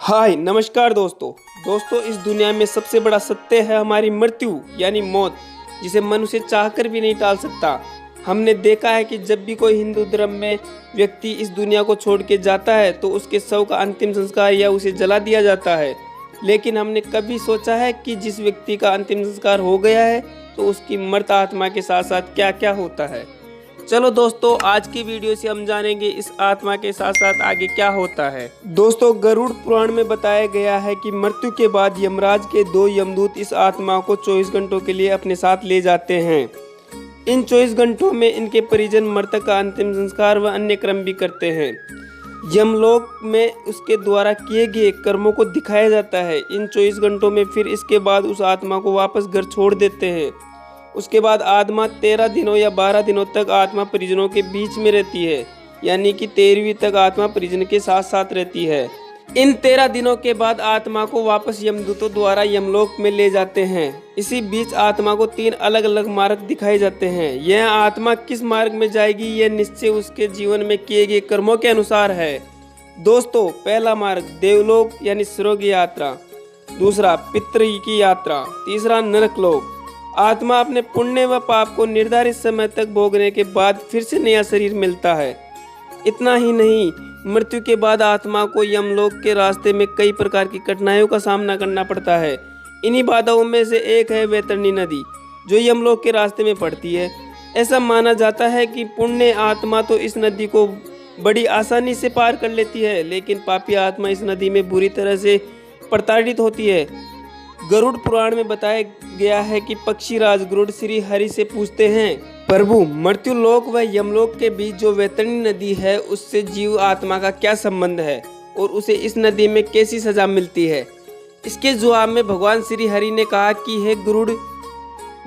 हाय नमस्कार दोस्तों इस दुनिया में सबसे बड़ा सत्य है हमारी मृत्यु यानी मौत, जिसे मनुष्य चाहकर भी नहीं टाल सकता। हमने देखा है कि जब भी कोई हिंदू धर्म में व्यक्ति इस दुनिया को छोड़ के जाता है तो उसके शव का अंतिम संस्कार या उसे जला दिया जाता है। लेकिन हमने कभी सोचा है कि जिस व्यक्ति का अंतिम संस्कार हो गया है तो उसकी मृत आत्मा के साथ साथ क्या क्या होता है। चलो दोस्तों, आज की वीडियो से हम जानेंगे इस आत्मा के साथ साथ आगे क्या होता है। दोस्तों, गरुड़ पुराण में बताया गया है कि मृत्यु के बाद यमराज के दो यमदूत इस आत्मा को 24 घंटों के लिए अपने साथ ले जाते हैं। इन 24 घंटों में इनके परिजन मृतक का अंतिम संस्कार व अन्य क्रम भी करते हैं। यमलोक में उसके द्वारा किए गए कर्मों को दिखाया जाता है। इन 24 घंटों में फिर इसके बाद उस आत्मा को वापस घर छोड़ देते हैं। उसके बाद आत्मा 13 दिनों या 12 दिनों तक आत्मा परिजनों के बीच में रहती है, यानी कि 13वीं तक आत्मा परिजन के साथ साथ रहती है। इन 13 दिनों के बाद आत्मा को वापस यमदूतों द्वारा यमलोक में ले जाते हैं। इसी बीच आत्मा को 3 अलग अलग मार्ग दिखाए जाते हैं। यह आत्मा किस मार्ग में जाएगी यह निश्चय उसके जीवन में किए गए कर्मों के अनुसार है। दोस्तों, पहला मार्ग देवलोक यानी स्वर्ग यात्रा, दूसरा पितृ की यात्रा, तीसरा नरक लोक। आत्मा अपने पुण्य व पाप को निर्धारित समय तक भोगने के बाद फिर से नया शरीर मिलता है। इतना ही नहीं, मृत्यु के बाद आत्मा को यमलोक के रास्ते में कई प्रकार की कठिनाइयों का सामना करना पड़ता है। इन्हीं बाधाओं में से एक है वैतरणी नदी, जो यमलोक के रास्ते में पड़ती है। ऐसा माना जाता है कि पुण्य आत्मा तो इस नदी को बड़ी आसानी से पार कर लेती है, लेकिन पापी आत्मा इस नदी में बुरी तरह से प्रताड़ित होती है। गरुड़ पुराण में बताया गया है कि पक्षीराज गरुड़ श्री हरि से पूछते हैं, प्रभु, मृत्यु लोक व यमलोक के बीच जो वैतरणी नदी है उससे जीव आत्मा का क्या संबंध है और उसे इस नदी में कैसी सजा मिलती है। इसके जवाब में भगवान श्री हरि ने कहा कि हे गरुड़,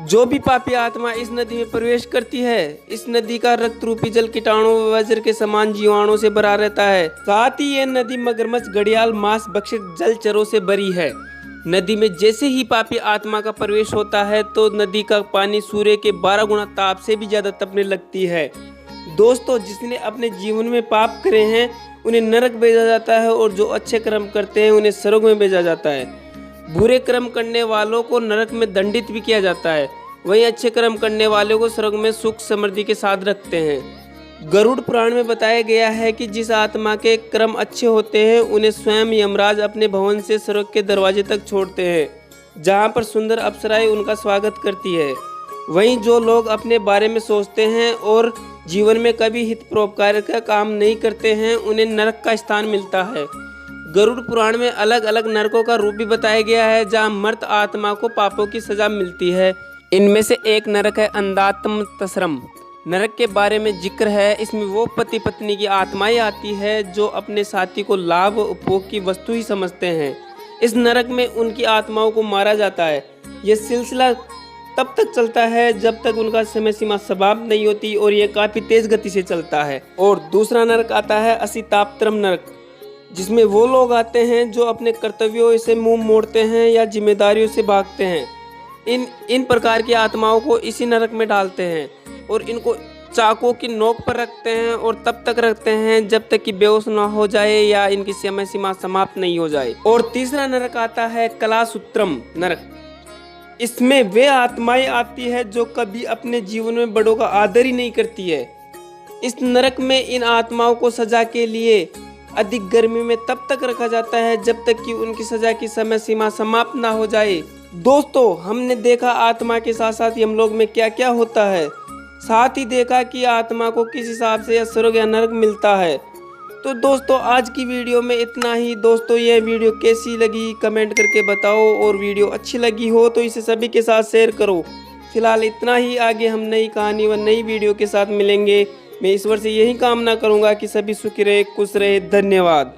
जो भी पापी आत्मा इस नदी में प्रवेश करती है, इस नदी का रक्त रूपी जल कीटाणु व वज्र के समान जीवाणुओं से भरा रहता है। साथ ही यह नदी मगरमच्छ, घड़ियाल, मांस भक्षक जलचरों से भरी है। नदी में जैसे ही पापी आत्मा का प्रवेश होता है तो नदी का पानी सूर्य के 12 गुना ताप से भी ज्यादा तपने लगती है। दोस्तों, जिसने अपने जीवन में पाप करे हैं उन्हें नरक भेजा जाता है और जो अच्छे कर्म करते हैं उन्हें स्वर्ग में भेजा जाता है। बुरे कर्म करने वालों को नरक में दंडित भी किया जाता है, वहीं अच्छे कर्म करने वालों को स्वर्ग में सुख समृद्धि के साथ रखते हैं। गरुड़ पुराण में बताया गया है कि जिस आत्मा के कर्म अच्छे होते हैं उन्हें स्वयं यमराज अपने भवन से स्वर्ग के दरवाजे तक छोड़ते हैं, जहां पर सुंदर अप्सराएं उनका स्वागत करती है। वहीं जो लोग अपने बारे में सोचते हैं और जीवन में कभी हित परोपकार का काम नहीं करते हैं उन्हें नरक का स्थान मिलता है। गरुड़ पुराण में अलग अलग नरकों का रूप भी बताया गया है, जहाँ मर्त आत्मा को पापों की सजा मिलती है। इनमें से एक नरक है अंधात्म तसरम। नरक के बारे में जिक्र है। इसमें वो पति पत्नी की आत्माएं आती है जो अपने साथी को लाभ व उपभोग की वस्तु ही समझते हैं। इस नरक में उनकी आत्माओं को मारा जाता है। यह सिलसिला तब तक चलता है जब तक उनका समय सीमा समाप्त नहीं होती और यह काफी तेज गति से चलता है। और दूसरा नरक आता है असितापत्रम नरक, जिसमें वो लोग आते हैं जो अपने कर्तव्यों से मुंह मोड़ते हैं या जिम्मेदारियों से भागते हैं। इन प्रकार की आत्माओं को इसी नरक में डालते हैं और इनको चाकों की नोक पर रखते हैं और तब तक रखते हैं जब तक कि बेहोश न हो जाए या इनकी समय सीमा समाप्त नहीं हो जाए। और तीसरा नरक आता है कलासूत्रम नरक। इसमें वे आत्माएं आती है जो कभी अपने जीवन में बड़ों का आदर ही नहीं करती है। इस नरक में इन आत्माओं को सजा के लिए अधिक गर्मी में तब तक रखा जाता है जब तक कि उनकी सजा की समय सीमा समाप्त ना हो जाए। दोस्तों, हमने देखा आत्मा के साथ साथ यमलोक में क्या क्या होता है, साथ ही देखा कि आत्मा को किस हिसाब से या स्वर्ग या नरक मिलता है। तो दोस्तों, आज की वीडियो में इतना ही। दोस्तों, यह वीडियो कैसी लगी कमेंट करके बताओ और वीडियो अच्छी लगी हो तो इसे सभी के साथ शेयर करो। फिलहाल इतना ही। आगे हम नई कहानी व नई वीडियो के साथ मिलेंगे। मैं ईश्वर से यही कामना करूँगा कि सभी सुखी रहे, खुश रहे। धन्यवाद।